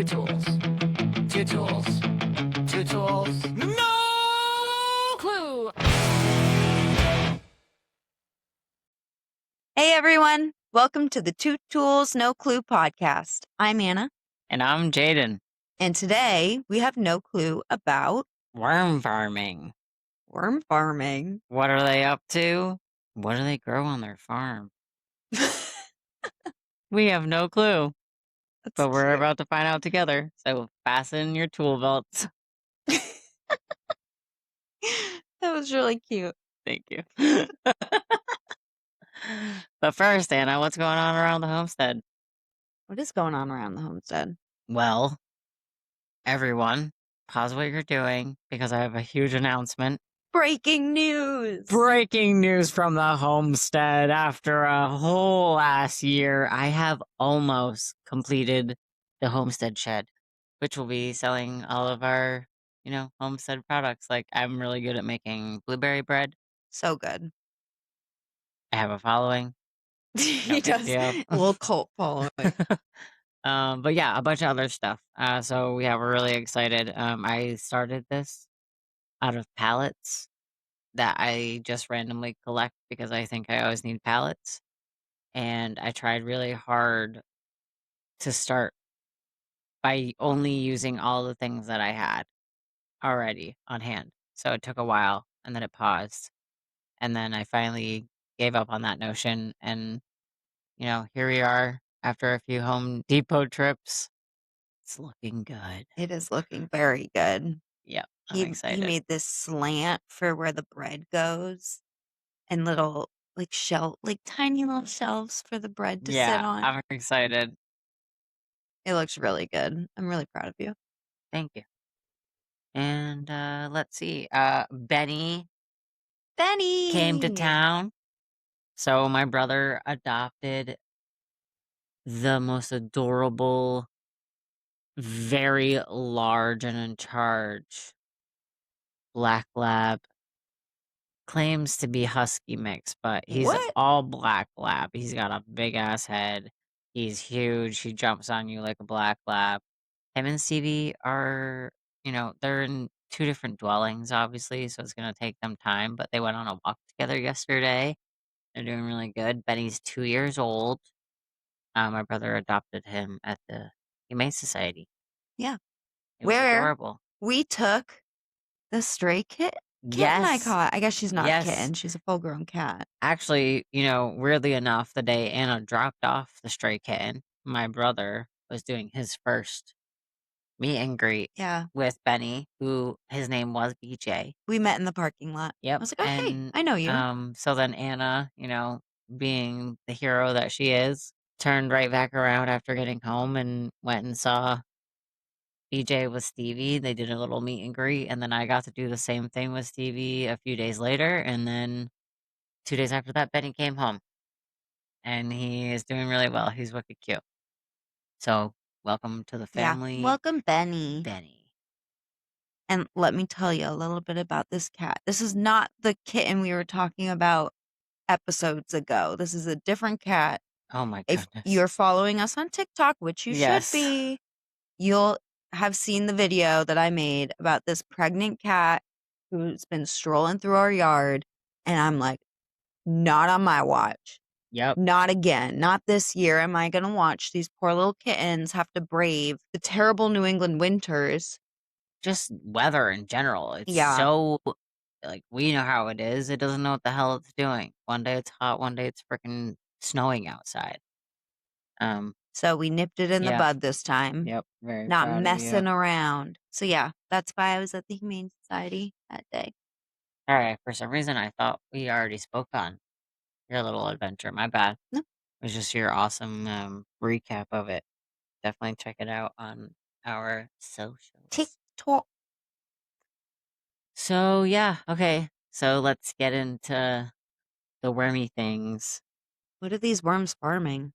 Two tools. Two tools. Two tools. No clue. Hey everyone, welcome to the Two Tools No Clue podcast. I'm Anna, And I'm Jeidan. and today we have no clue about Worm farming. worm farming. What are they up to? What do they grow on their farm? We have no clue, That's but we're cute. about to find out together. So fasten your tool belts. That was really cute. Thank you. But first, Anna, what's going on around the homestead? What is going on around the homestead? Well, everyone, pause what you're doing because I have a huge announcement. Breaking news! Breaking news from the homestead. After a whole last year, I have almost completed the homestead shed, which will be selling all of our, homestead products. Like, I'm really good at making blueberry bread. So good. I have a following. He big does. deal. A little cult following. But yeah, a bunch of other stuff. So we're really excited. I started this out of pallets that I just randomly collect because I think I always need pallets. And I tried really hard to start by only using all the things that I had already on hand. So it took a while and then it paused. And then I finally gave up on that notion. And, here we are after a few Home Depot trips. It's looking good. It is looking very good. Yep, I'm He excited. made this slant for where the bread goes and little tiny little shelves for the bread to sit on. I'm excited. It looks really good. I'm really proud of you. Thank you. And let's see. Benny came to Benny! town. So my brother adopted the most adorable, very large and in charge black lab. Claims to be husky mix, but he's What? all black lab. He's got a big ass head. He's huge. He jumps on you like a black lab. Him and Stevie are, they're in two different dwellings, obviously, so it's gonna take them time. But they went on a walk together yesterday. They're doing really good. Benny's 2 years old. My brother adopted him at the Humane Society. Yeah. It was Where adorable. we took the stray kitten I Yes. caught. I guess she's not a Yes. kitten. She's a full-grown cat. Actually, weirdly enough, the day Anna dropped off the stray kitten, my brother was doing his first meet and greet Yeah. with Benny, who his name was BJ. We met in the parking lot. I Yep. was like, oh, hey, And I know you. so then Anna, being the hero that she is, turned right back around after getting home and went and saw BJ with Stevie. They did a little meet and greet, and then I got to do the same thing with Stevie a few days later, and then 2 days after that, Benny came home. And he is doing really well. He's wicked cute. So, welcome to the family. Yeah. Welcome, Benny. Benny. And let me tell you a little bit about this cat. This is not the kitten we were talking about episodes ago. This is a different cat. Oh my If goodness. you're following us on TikTok, which you Yes. should be, you'll have seen the video that I made about this pregnant cat who's been strolling through our yard. And I'm like, not on my watch. Yep. Not again. Not this year am I going to watch these poor little kittens have to brave the terrible New England winters. Just weather in general. It's Yeah. so, we know how it is. It doesn't know what the hell it's doing. One day it's hot, one day it's freaking snowing outside. So we nipped it in the bud this time. Yep. Very Not proud messing of you. around. So yeah, that's why I was at the Humane Society that day. All right. For some reason, I thought we already spoke on your little adventure. My bad. No. It was just your awesome recap of it. Definitely check it out on our socials. TikTok. So yeah, okay. So let's get into the wormy things. What are these worms farming?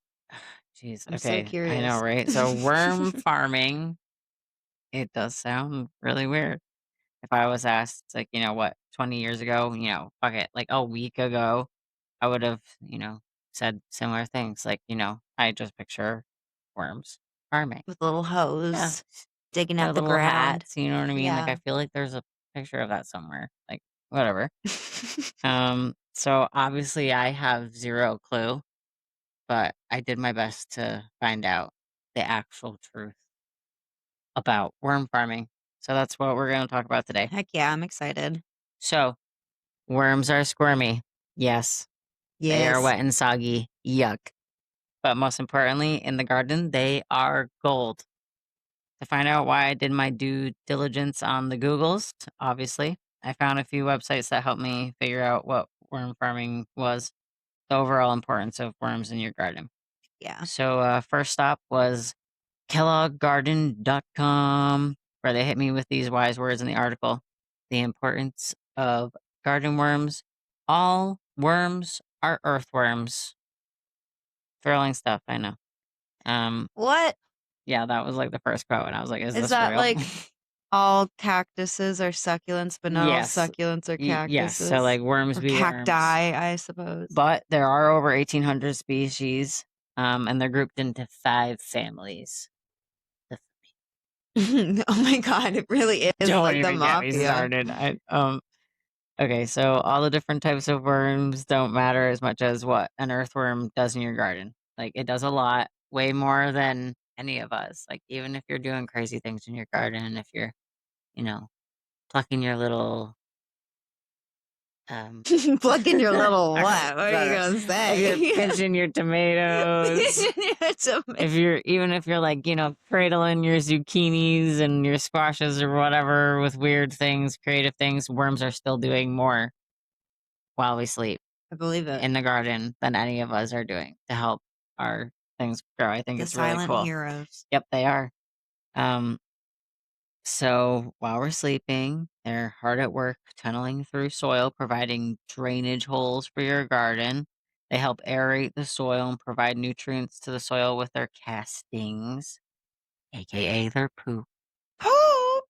Jeez, I'm so okay. I know, curious. right? So worm farming, it does sound really weird. If I was asked, like, 20 years ago, fuck it, like a week ago, I would have, said similar things. Like, I just picture worms. farming. with a little hose, digging Got up the the little ground. hats, you know what I mean? Like, Yeah. I feel like there's a picture of that somewhere. Like, whatever. So obviously I have zero clue, but I did my best to find out the actual truth about worm farming. So that's what we're going to talk about today. Heck yeah, I'm excited. So, worms are squirmy. Yes. They are Yes. wet and soggy. Yuck. But most importantly, in the garden, they are gold. To find out why I did my due diligence on the Googles, obviously, I found a few websites that helped me figure out what worm farming was, the overall importance of worms in your garden. Yeah. So, first stop was kellogggarden.com, where they hit me with these wise words in the article. The importance of garden worms. All worms are earthworms. Thrilling stuff, I know. What? Yeah, that was like the first quote, and I was like, is Is this that real? like all cactuses are succulents, but not all Yes. succulents are Yes. So, cactuses? like, worms Or be worms. cacti, I suppose. But there are over 1,800 species, and they're grouped into 5 families. Oh my god, it really is Don't like the even get me mafia. started. Okay, so all the different types of worms don't matter as much as what an earthworm does in your garden. Like, it does a lot, way more than any of us. Like, even if you're doing crazy things in your garden, if you're, plucking your little Plug in your little I what? What are you don't gonna know. say? If you're pinching your tomatoes, if you're like, cradling your zucchinis and your squashes or whatever with weird things, creative things, worms are still doing more while we sleep I believe it. in the garden than any of us are doing to help our things grow. I think The it's really silent cool. heroes. Yep, they are. So while we're sleeping, they're hard at work tunneling through soil, providing drainage holes for your garden. They help aerate the soil and provide nutrients to the soil with their castings, aka their poop. Poop!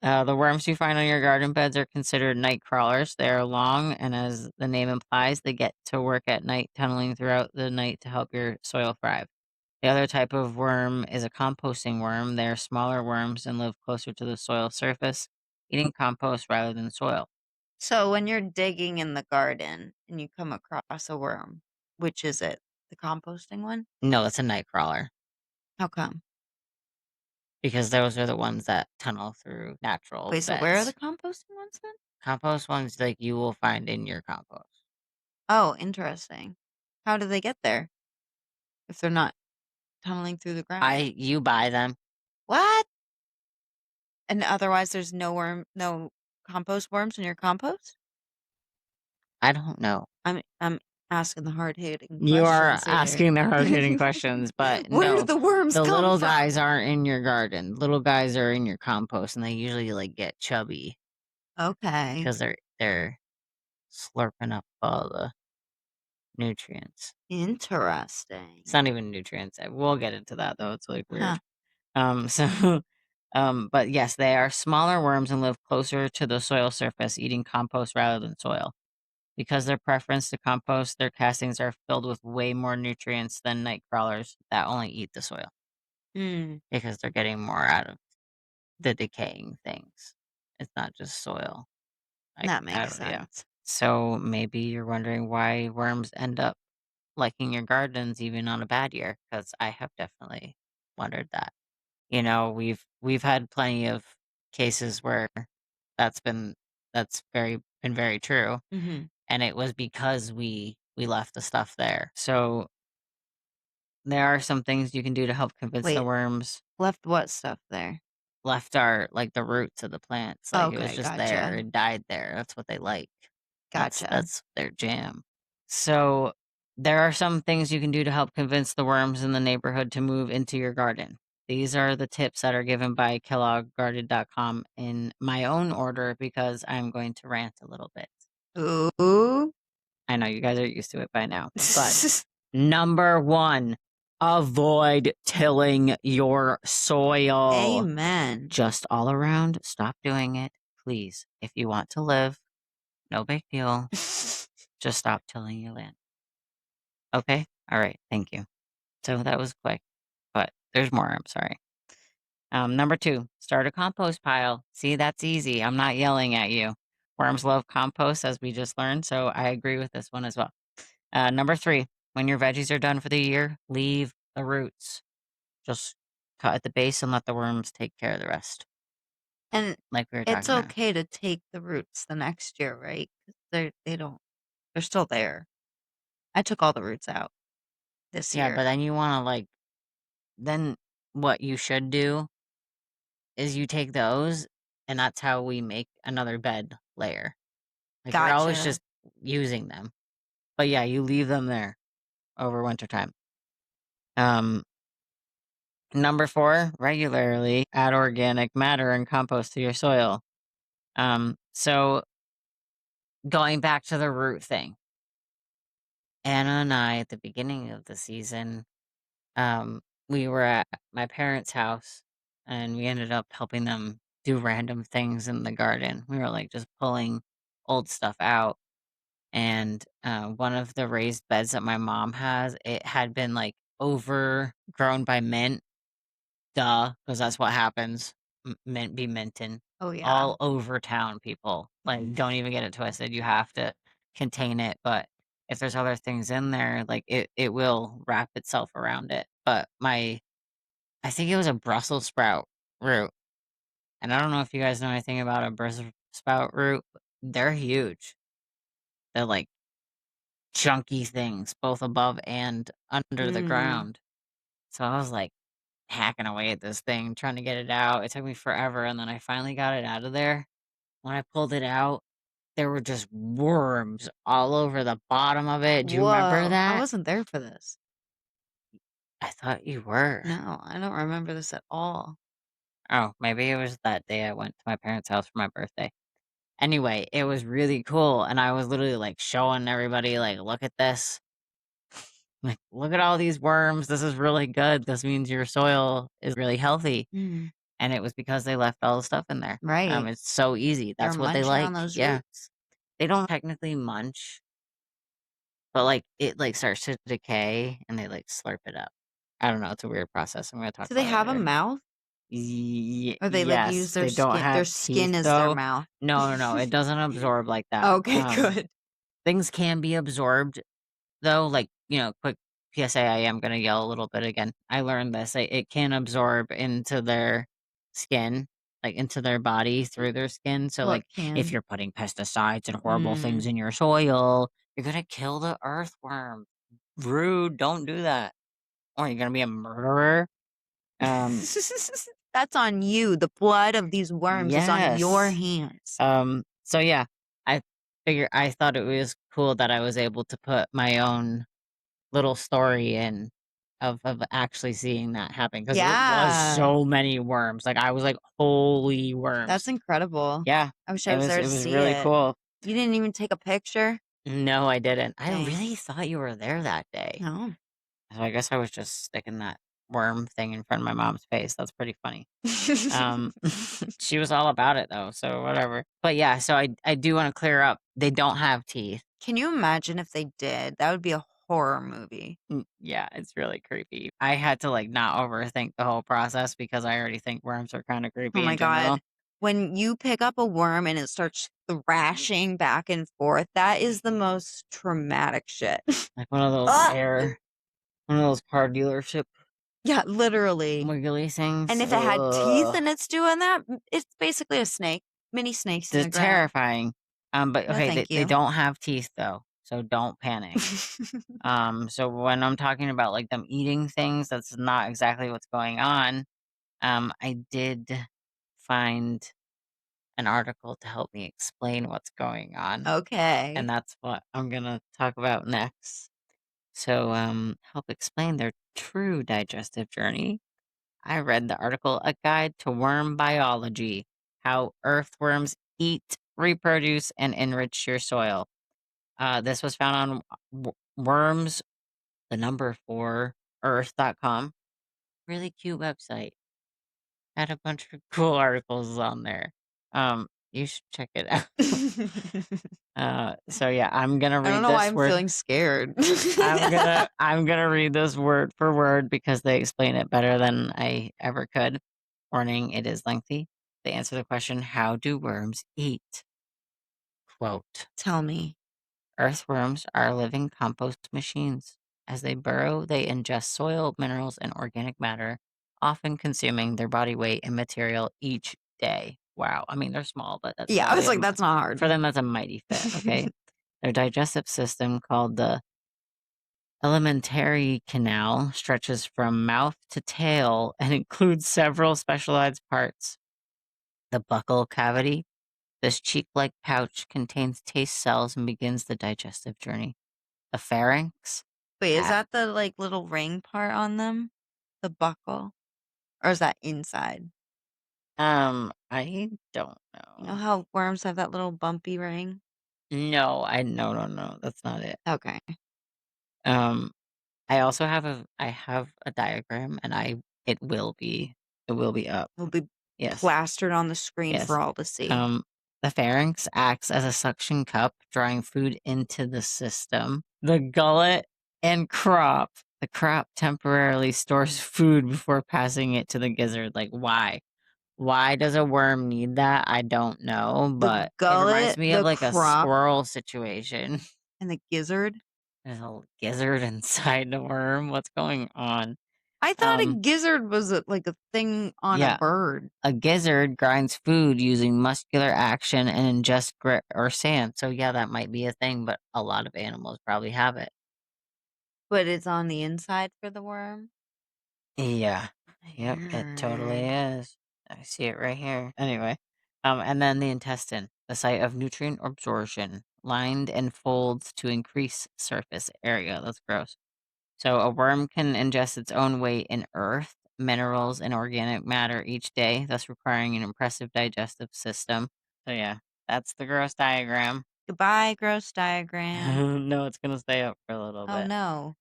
The worms you find on your garden beds are considered night crawlers. They are long, and as the name implies, they get to work at night, tunneling throughout the night to help your soil thrive. The other type of worm is a composting worm. They are smaller worms and live closer to the soil surface, eating compost rather than soil. So when you're digging in the garden and you come across a worm, which is it? The composting one? No, that's a night crawler How come? because those are the ones that tunnel through natural Wait, so where are the beds. composting ones then? Compost ones like you will find in your compost. Oh, interesting. How do they get there if they're not tunneling through the ground? You buy them. What? And otherwise there's no compost worms in your compost? I don't know. I'm asking the hard-hitting You are questions here. asking the hard hitting questions, but Where no, do the worms the come little from? guys aren't in your garden. Little guys are in your compost, and they usually like get chubby Okay. because they're slurping up all the nutrients. Interesting. It's not even nutrients. We'll get into that though. It's like weird. Huh. But yes, they are smaller worms and live closer to the soil surface, eating compost rather than soil. Because their preference to compost, their castings are filled with way more nutrients than night crawlers that only eat the soil Mm, because they're getting more out of the decaying things. It's not just soil. that makes Yeah. sense. So maybe you're wondering why worms end up liking your gardens even on a bad year, because I have definitely wondered that. We've had plenty of cases where that's been very true, Hmm. and it was because we left the stuff there. So there are some things you can do to help convince the Wait, worms. left what stuff there? Left are like the roots of the plants, like it was Okay, just there, gotcha. it died there. That's what they like. Gotcha. That's their jam. So there are some things you can do to help convince the worms in the neighborhood to move into your garden. These are the tips that are given by kellogggarden.com in my own order because I'm going to rant a little bit. Ooh. I know you guys are used to it by now. But number 1, avoid tilling your soil. Amen. Just all around, stop doing it, please. If you want to live, no big deal. Just stop tilling your land. Okay? All right. Thank you. So that was quick, but there's more. I'm sorry. Number 2, start a compost pile. See, that's easy. I'm not yelling at you. Worms love compost, as we just learned, so I agree with this one as well. Number 3, when your veggies are done for the year, leave the roots. Just cut at the base and let the worms take care of the rest, And like we were it's talking about. okay to take the roots the next year, right? 'Cause they're still there. I took all the roots out this Yeah, year. but then you want to then what you should do is you take those, and that's how we make another bed layer. Like you're always Gotcha. just using them. But yeah, you leave them there over wintertime. Um, Number 4, regularly add organic matter and compost to your soil. So going back to the root thing, Anna and I at the beginning of the season, we were at my parents' house and we ended up helping them do random things in the garden. We were like just pulling old stuff out. And one of the raised beds that my mom has, it had been like overgrown by mint. Duh, because that's what happens. Mint be minting Oh yeah. all over town, people. Like, don't even get it twisted. You have to contain it. But if there's other things in there, like it will wrap itself around it. But I think it was a Brussels sprout root. And I don't know if you guys know anything about a Brussels sprout root. They're huge. They're like chunky things, both above and under the Mm. ground. So I was like hacking away at this thing, trying to get it out. It took me forever, and then I finally got it out of there. When I pulled it out, there were just worms all over the bottom of it. Do you remember Whoa. I that? wasn't there for this. I thought you were. No, I don't remember this at all. Oh, maybe it was that day I went to my parents' house for my birthday. Anyway, it was really cool, and I was literally like showing everybody, like, look at this. Like, look at all these worms. This is really good. This means your soil is really healthy. Mm. And it was because they left all the stuff in there. Right. It's so easy. They're That's what they munching like. on those Yeah. roots. They don't technically munch, but like it like starts to decay and they like slurp it up. I don't know. It's a weird process. I'm gonna talk Do they about it have a later. mouth? Or they like use Yes, their they don't skin? Their have skin teeth is their though. mouth. No, it doesn't absorb like that. Okay, good. Things can be absorbed though, like, quick PSA, I am gonna yell a little bit again. I learned this. It can absorb into their skin, like into their body through their skin. So What like if can? you're putting pesticides and horrible things in your soil, you're gonna kill the earthworm. Rude, don't do that. Or you're gonna be a murderer. Um That's on you. The blood of these worms is on your yes. hands. So yeah, I thought it was cool that I was able to put my own little story in of actually seeing that happen because it was Yeah. so many worms. Like I was like, holy worms. That's incredible. Yeah, I wish I it was was there it to was see really it. cool. You didn't even take a picture? No, I didn't. I Dang. really thought you were there that day. No. So I guess I was just sticking that worm thing in front of my mom's face. That's pretty funny. She was all about it though, so whatever. But yeah, so I do want to clear up. They don't have teeth. Can you imagine if they did? That would be a horror movie. Yeah, it's really creepy. I had to like not overthink the whole process because I already think worms are kind of Oh creepy my in general. God. When you pick up a worm and it starts thrashing back and forth, that is the most traumatic shit. Like one of those Ugh! one of those car dealership Yeah, literally. wiggly things. And if it had teeth Ugh. and it's doing that, it's basically a snake. Mini snakes in They're the ground. terrifying. But No, okay, thank they you. don't have teeth though, so don't panic. So when I'm talking about like them eating things, that's not exactly what's going on. I did find an article to help me explain what's going on. Okay. And that's what I'm gonna talk about next. So, help explain their true digestive journey. I read the article, A Guide to Worm Biology: How Earthworms Eat, Reproduce, and Enrich Your Soil. This was found on worms, the number 4, earth.com. Really cute website. Had a bunch of cool articles on there. You should check it out. I So yeah, I'm gonna don't read know why this I'm word. feeling scared. I'm gonna read this word for word because they explain it better than I ever could. Warning, it is lengthy. They answer the question, how do worms eat? Quote, Tell me. earthworms are living compost machines. As they burrow, they ingest soil, minerals, and organic matter, often consuming their body weight in material each day. Wow. I mean, they're small, but that's Yeah, I was probably like, that's not hard. for them, that's a mighty fit. Okay. Their digestive system, called the alimentary canal, stretches from mouth to tail and includes several specialized parts. The buccal cavity, this cheek-like pouch, contains taste cells and begins the digestive journey. The pharynx, Wait, is ah, that the like little ring part on them? The buckle? Or is that inside? I don't You know know. how worms have that little bumpy ring? No, no, that's not it. Okay. Um, I have a diagram, and it will be up. It'll be Yes, plastered on the screen yes. for all to see. The pharynx acts as a suction cup, drawing food into the system. The gullet and crop. The crop temporarily stores food before passing it to the gizzard. Like, why? Why does a worm need that? I don't know, The but it reminds gullet, me of the like a crop, squirrel situation. and the gizzard. There's a gizzard inside the worm. What's going on? I thought a Um, gizzard was like a thing on a yeah, bird, a gizzard grinds food using muscular action and ingests grit or sand. So yeah, that might be a thing, but a lot of animals probably have it. but it's on the inside for the worm. Yeah. Yep, it totally Weird. is. I see it right here. Anyway, and then the intestine, the site of nutrient absorption, lined and folds to increase surface area. That's gross. So a worm can ingest its own weight in earth, minerals, and organic matter each day, thus requiring an impressive digestive system. So yeah, that's the gross diagram. Goodbye, gross diagram. No, it's gonna stay up for a little Oh bit. no.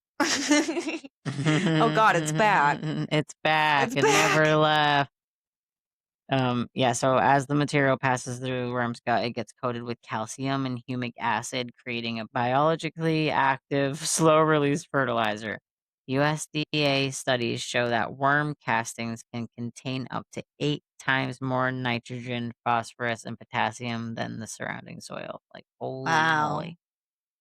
Oh God, it's back. It's back. It's It never back. left. Yeah, so as the material passes through the worm's gut, it gets coated with calcium and humic acid, creating a biologically active, slow release fertilizer. USDA studies show that worm castings can contain up to 8 times more nitrogen, phosphorus, and potassium than the surrounding soil. Like, holy Wow. moly.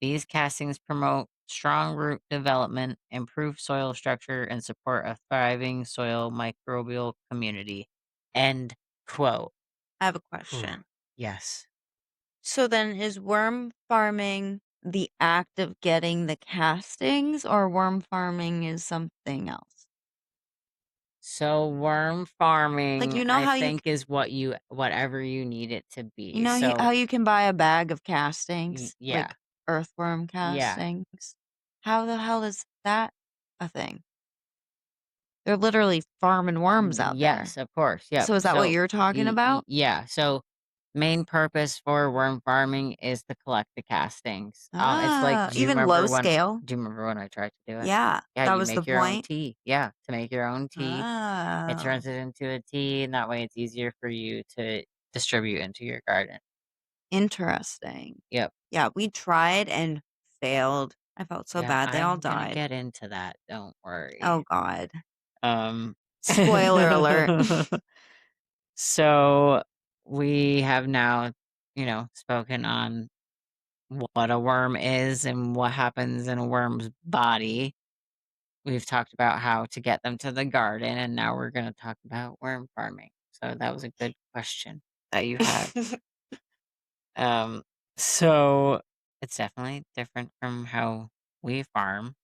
These castings promote strong root development, improve soil structure, and support a thriving soil microbial community. End quote. I have a Whew. question. Yes. So then is worm farming the act of getting the castings or worm farming is something else? So worm Like farming, you know I how think, is whatever you need it to be. how So you can buy a bag of castings, yeah, like earthworm yeah, castings? How the hell is that a thing? They're literally farming worms out there. yes, of course, yep. So is that what So you're talking about? yeah, so main purpose for worm farming is to collect the castings. It's like, Ah, even low scale? do you remember when I tried to do it? Yeah, Yeah, that you was the make your own point. tea. Yeah, to make your own tea. It Oh, turns it into a tea, and that way it's easier for you to distribute into your garden. interesting. Yep. Yeah, we tried and failed. I felt so Yeah, bad. They all I'm gonna died. get into that. Don't Oh worry. God. Um, Spoiler alert. so we have now, spoken on what a worm is and what happens in a worm's body. We've talked about how to get them to the garden, and now we're going to talk about worm farming. So that was a good question that you had. Um, so it's definitely different from how we farm.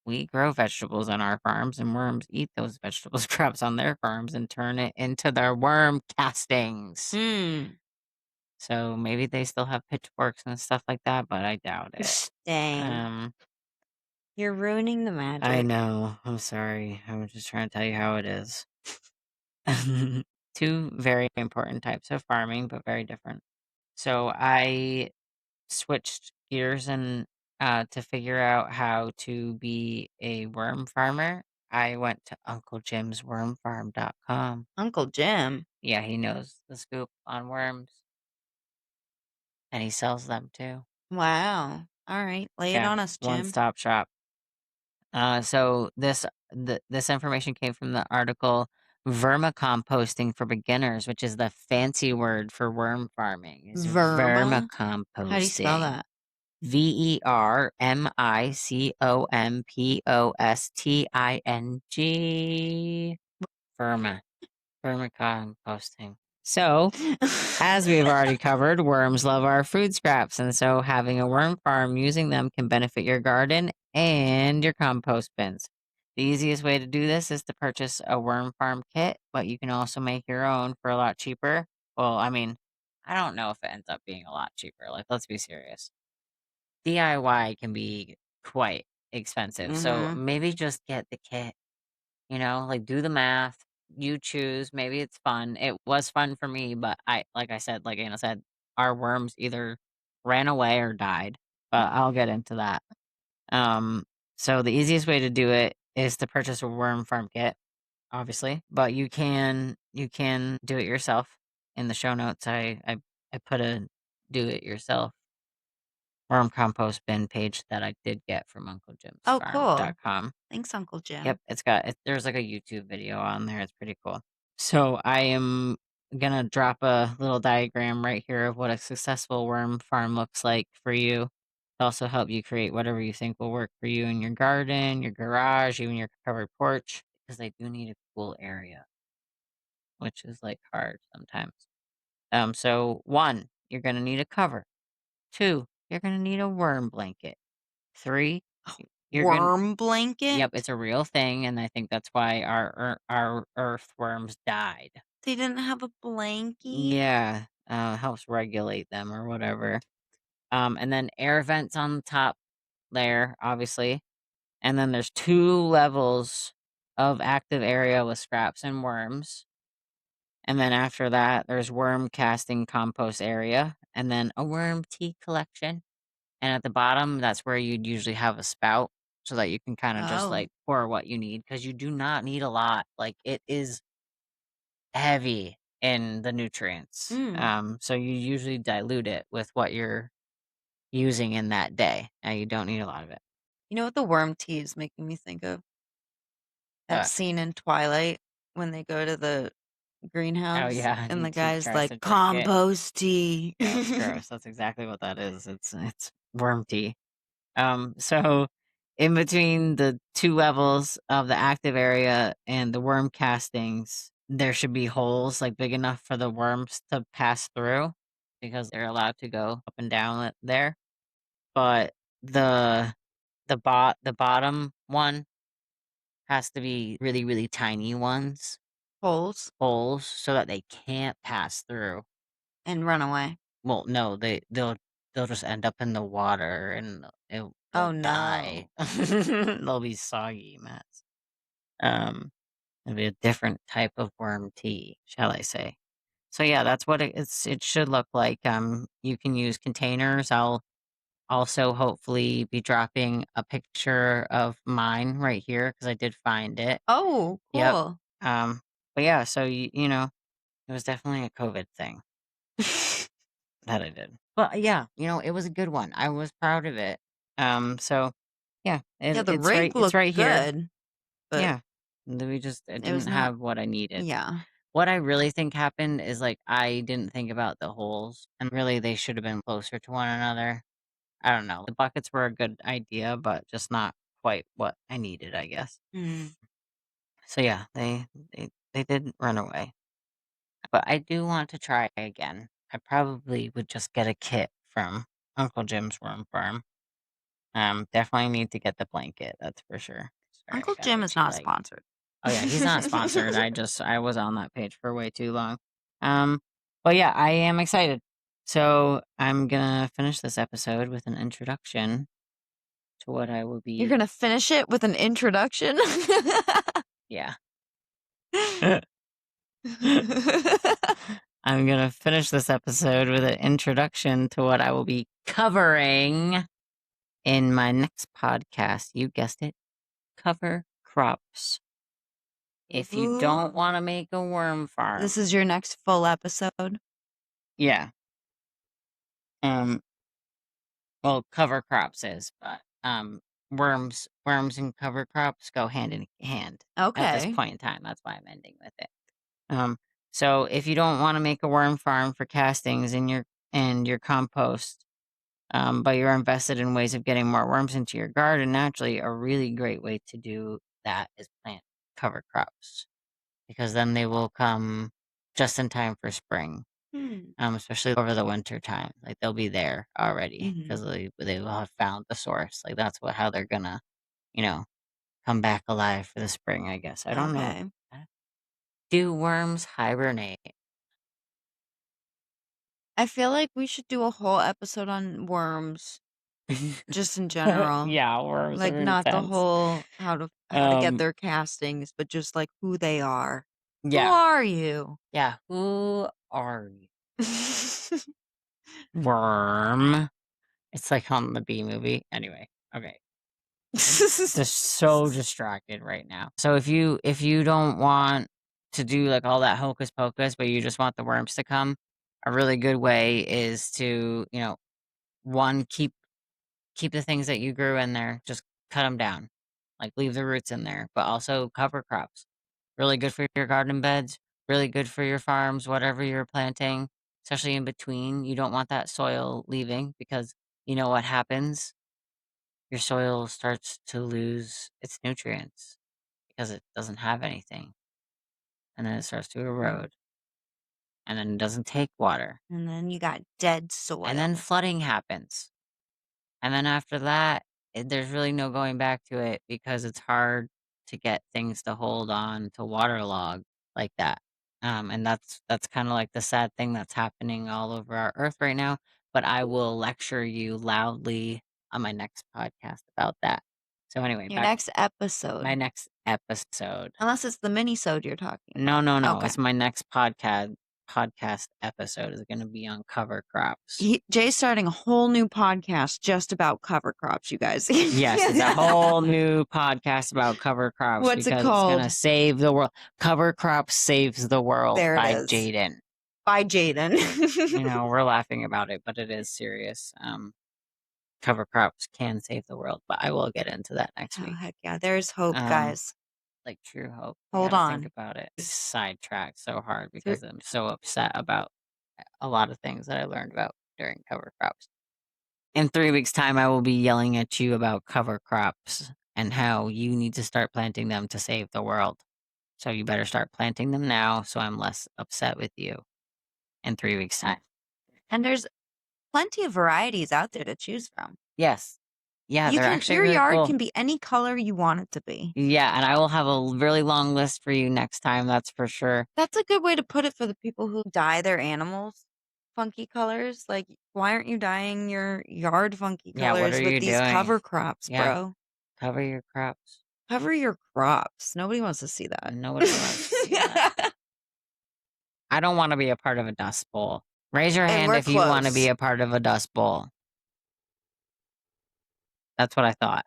We grow vegetables on our farms, and worms eat those vegetable scraps on their farms and turn it into their worm castings. Hmm. So maybe they still have pitchforks and stuff like that, but I doubt it. Dang. Um, You're ruining the I magic. know. I'm sorry. I was just trying to tell you how it is. Two very important types of farming, but very different. So I switched gears and to figure out how to be a worm farmer. I went to UncleJim'sWormFarm.com. Uncle Jim. Yeah, he knows the scoop on worms, and he sells them too. Wow. All right. Lay it Yeah, on us, Jim. one-stop shop. So this information came from the article "Vermicomposting for Beginners," which is the fancy word for worm farming. Is Verma? vermicomposting. How do you spell that? VERMICOMPOSTING. Vermicomposting. So, as we've already covered, worms love our food scraps, and so having a worm farm using them can benefit your garden and your compost bins. The easiest way to do this is to purchase a worm farm kit, but you can also make your own for a lot cheaper. Well, I mean, I don't know if it ends up being a lot cheaper. Like, let's be serious. DIY can be quite expensive, so Mhm. maybe just get the kit. Like do the math. You choose. Maybe it's fun. It was fun for me, but like I said, like Anna said, our worms either ran away or died. But I'll get into that. So the easiest way to do it is to purchase a worm farm kit, obviously. But you can do it yourself. In the show notes, I put a do it yourself worm compost bin page that I did get from Oh, cool. UncleJim'sFarm.com. Thanks, Uncle Jim. Yep, there's like a YouTube video on there. It's pretty cool. So I am gonna drop a little diagram right here of what a successful worm farm looks like for you. To also help you create whatever you think will work for you in your garden, your garage, even your covered porch, because they do need a cool area, which is like hard sometimes. So 1, you're gonna need a cover. 2, you're gonna need a worm blanket. 3, you're gonna Worm blanket? Yep, it's a real thing, and I think that's why our earthworms died. They didn't have a blankie? Yeah, helps regulate them or whatever. And then air vents on the top layer, obviously. And then there's 2 levels of active area with scraps and worms. And then after that, there's worm casting compost area, and then a worm tea collection. And at the bottom, that's where you'd usually have a spout so that you can kind of just Oh. like pour what you need, because you do not need a lot. Like it is heavy in the nutrients. So you usually dilute it with what you're using in that day. And you don't need a lot of it. You know what the worm tea is making me think of? That What? scene in Twilight when they go to the greenhouse Oh yeah, and the he guy's tries like, to drink it. compost tea. Yeah, it's gross. That's exactly what that is. It's worm tea. So in between the 2 levels of the active area and the worm castings, there should be holes like big enough for the worms to pass through, because they're allowed to go up and down there. But the bottom one has to be really, really tiny ones, Holes holes, so that they can't pass through. and run away. Well, no, they'll just end up in the water and they'll Oh, die. They'll be soggy mess. It'll be a different type of worm tea, shall I say? So yeah, that's what it should look like. You can use containers. I'll also hopefully be dropping a picture of mine right here because I did find it. Oh, Yep. cool. But yeah, so it was definitely a COVID thing that I did. But yeah, it was a good one. I was proud of it. So yeah, Yeah, the it's rig right. It's looked right here. good, but Yeah, I it didn't was not. have what I needed. Yeah. What I really think happened is like I didn't think about the holes, and really they should have been closer to one another. I don't know. The buckets were a good idea, but just not quite what I needed, I guess. Mm. So yeah, they did run away. But I do want to try again. I probably would just get a kit from Uncle Jim's Worm Farm. Definitely need to get the blanket, that's for sure. Sorry, Uncle I got Jim is itchy not leg. sponsored. Oh yeah, he's not sponsored. I was on that page for way too long. But yeah, I am excited. So I'm gonna finish this episode with an introduction to what I will You're be. gonna finish it with an introduction? Yeah. I'm gonna finish this episode with an introduction to what I will be covering in my next podcast. You guessed it, cover crops. If you don't want to make a worm farm, This is your next full episode. yeah. Well, cover crops is, but worms and cover crops go hand in hand at this Okay. point in time. That's why I'm ending with it. So if you don't want to make a worm farm for castings in your compost, but you're invested in ways of getting more worms into your garden naturally, a really great way to do that is plant cover crops, because then they will come just in time for spring. Especially over the winter time, like they'll be there already because they will have found the source. Like that's how they're gonna, come back alive for the spring. I guess I don't know. Okay. Do worms hibernate? I feel like we should do a whole episode on worms, just in general. Yeah, worms Like are not the intense. whole how to get their castings, but just like who they are. Who Yeah, are you? yeah. Who are you? Worm. It's like on the B movie. Anyway, okay. Just so distracted right now. So if you don't want to do like all that hocus pocus, but you just want the worms to come, a really good way is to, one, keep the things that you grew in there, just cut them down. Like leave the roots in there, but also cover crops. Really good for your garden beds, really good for your farms, whatever you're planting, especially in between. You don't want that soil leaving because you know what happens? Your soil starts to lose its nutrients because it doesn't have anything. And then it starts to erode. And then it doesn't take water. And then you got dead soil. And then flooding happens. And then after that, there's really no going back to it because it's hard to get things to hold on to waterlog like that. And that's kind of like the sad thing that's happening all over our earth right now. But I will lecture you loudly on my next podcast about that. So anyway, your next episode. my next episode. Unless it's the mini-sode you're talking No, about. no. Okay. It's my next podcast episode is going to be on cover crops. Jay's starting a whole new podcast just about cover crops, you guys. Yes, it's a whole new podcast about cover crops. What's it because it's called? going to save the world. Cover Crops Saves the World There it by is. Jeidan. By Jeidan. We're laughing about it, but it is serious. Cover crops can save the world, but I will get into that next Oh, week. heck yeah. There's hope, guys. Like true hope. Hold Think on. about it. It's sidetracked so hard because I'm so upset about a lot of things that I learned about during cover crops. In 3 weeks' time, I will be yelling at you about cover crops and how you need to start planting them to save the world. So you better start planting them now so I'm less upset with you in 3 weeks' time. And there's plenty of varieties out there to choose from. Yes. Yeah, they're actually your really yard cool. can be any color you want it to be. Yeah, and I will have a really long list for you next time, that's for sure. That's a good way to put it for the people who dye their animals funky colors. Like, why aren't you dyeing your yard funky Yeah, what colors are with you these doing? cover crops, Yeah. bro? Cover your crops. Cover your crops. Nobody wants to see that. Nobody wants to see that. I don't want to be a part of a dust bowl. Raise your hand we're if you want to be close. a part of a dust bowl. That's what I thought.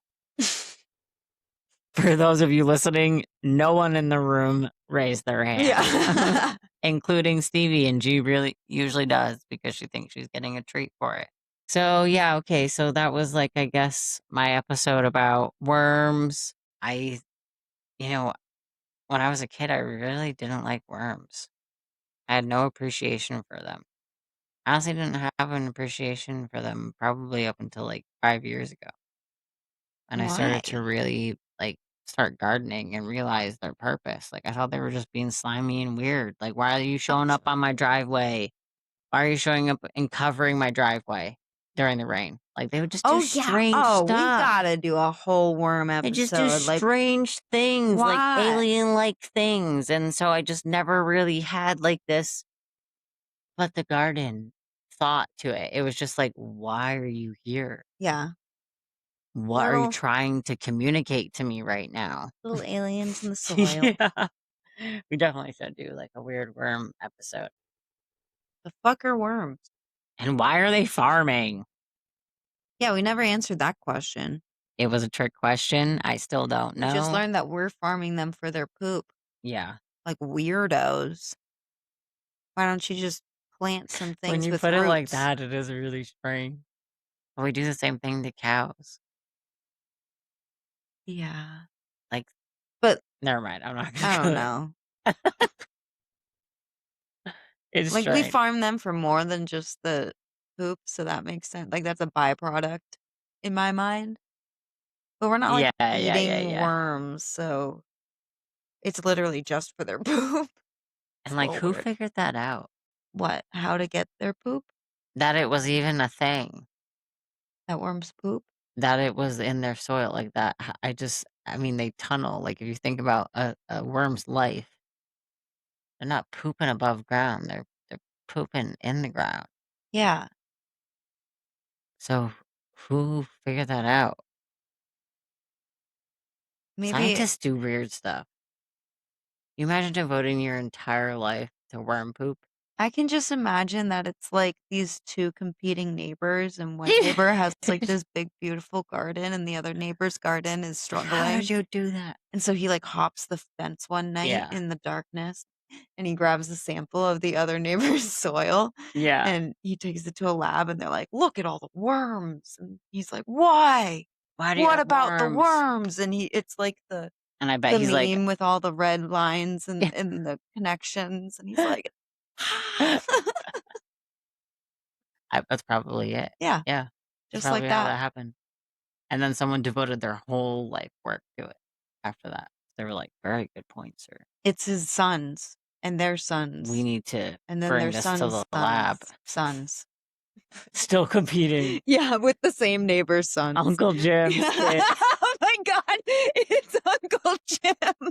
For those of you listening, no one in the room raised their hand. Yeah. Including Stevie, and G really usually does because she thinks she's getting a treat for it. So yeah, okay, so that was like, I guess, my episode about worms. When I was a kid, I really didn't like worms. I had no appreciation for them. I honestly didn't have an appreciation for them probably up until like 5 years ago. And I started to Why? really start gardening and realize their purpose. Like I thought they were just being slimy and weird. Like, why are you showing up on my driveway? Why are you showing up and covering my driveway during the rain? Like they would just do strange stuff. We gotta do a whole worm They episode. just do strange things, like why? alien-like things. And so I just never really had like this but the garden thought to it. It was just like, why are you here? Yeah. What are you trying to communicate to me right now? Little aliens in the soil. Yeah. We definitely should do like a weird worm episode. The fuck are worms? And why are they farming? Yeah, we never answered that question. It was a trick question. I still don't We just know. learned that we're farming them for their poop, Yeah. like weirdos. Why don't you just plant some When things you with put it like roots? that, it is really strange. We do the same thing to cows. Yeah. Like, But never mind. I'm not I gonna don't go there. know. It's Like, we strange. farm them for more than just the poop, so that makes sense. Like, that's a byproduct in my mind. But we're not, like, eating Yeah. worms, so it's literally just for their poop. It's And a like, little who weird. figured that out? What? How to get their poop? That it was even a thing. That worms poop? That it was in their soil like that. I mean, they tunnel. Like, if you think about a worm's life, they're not pooping above ground. They're pooping in the ground. Yeah. So who figured that out? Maybe Scientists do weird stuff. You imagine devoting your entire life to worm poop? I can just imagine that it's like these two competing neighbors, and one neighbor has like this big, beautiful garden, and the other neighbor's garden is How struggling. did you do that? And so he like hops the fence one night Yeah. in the darkness, and he grabs a sample of the other neighbor's soil, Yeah. and he takes it to a lab, and they're like, "Look at all the worms." And he's like, "Why? Why do you What have about the worms? worms?" And it's like the And I bet he's like, meme with all the red lines and the connections, and he's like, that's probably it. yeah, Yeah. That's just like probably how that. that happened. And then someone devoted their whole life work to it after that. They were like, very good point, sir. It's his sons and their We sons, need to and then bring their this to sons' the lab. sons. Still competing. Yeah, with the same neighbor's sons. Uncle Jim's kids. Oh my God, it's Uncle Jim.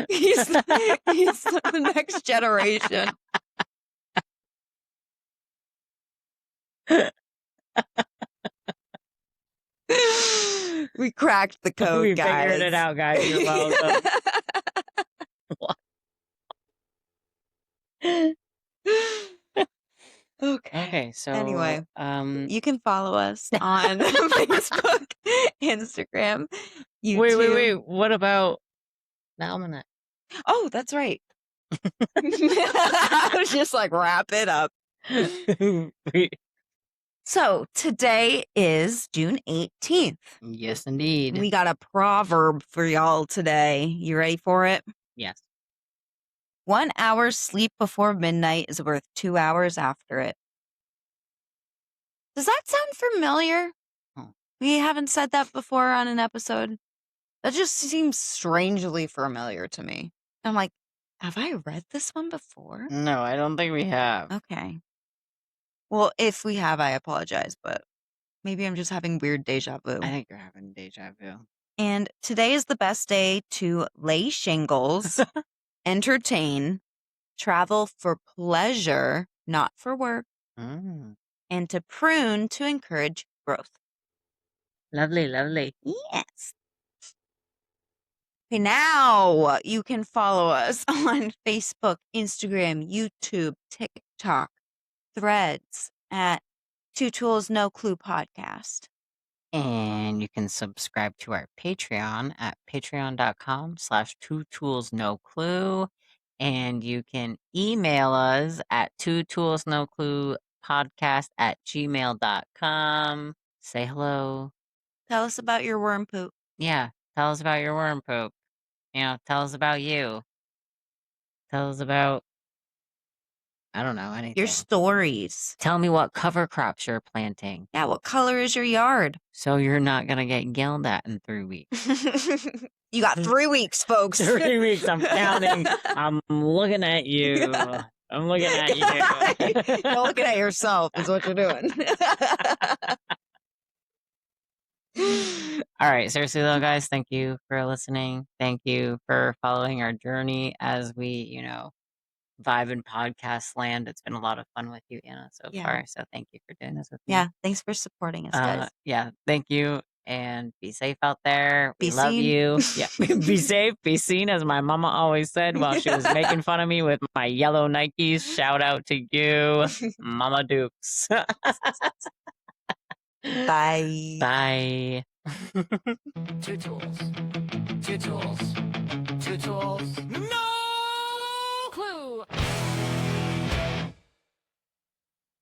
He's the next generation. We cracked the code, We guys. figured it out, guys. You're welcome. Okay, so Anyway, um you can follow us on Facebook, Instagram, YouTube. wait. What about the almanac? Oh, that's right. I was just like, wrap it up. So today is June 18th. Yes, indeed. We got a proverb for y'all today. You ready for it? Yes. 1 hour's sleep before midnight is worth 2 hours after it. Does that sound familiar? Oh. We haven't said that before on an episode. That just seems strangely familiar to me. I'm like, have I read this one before? No, I don't think we have. Okay. Well, if we have, I apologize, but maybe I'm just having weird deja vu. I think you're having deja vu. And today is the best day to lay shingles, entertain, travel for pleasure, not for work, and to prune to encourage growth. Lovely. Yes. Okay, now you can follow us on Facebook, Instagram, YouTube, TikTok, Threads at Two Tools No Clue Podcast. And you can subscribe to our Patreon at patreon.com/2toolsnoclue. And you can email us at twotoolsnocluepodcast@gmail.com. Say hello. Tell us about your worm poop. Yeah, tell us about your worm poop. Tell us about you. Tell us about, I don't know, anything. Your stories. Tell me what cover crops you're planting. Yeah, what color is your yard? So you're not going to get yelled at in 3 weeks. You got 3 weeks, folks. 3 weeks, I'm counting. I'm looking at you. I'm looking at you. You're looking at yourself is what you're doing. All right, seriously though, guys, thank you for listening. Thank you for following our journey as we, vibe in podcast land. It's been a lot of fun with you, Anna, so far. So thank you for doing this with me. Yeah, thanks for supporting us, guys. Yeah, thank you. And be safe out there. Be We love seen. you. Yeah, be safe, be seen, as my mama always said while she was making fun of me with my yellow Nikes. Shout out to you, Mama Dukes. Bye. Bye. 2 tools. 2 tools. 2 tools. No clue.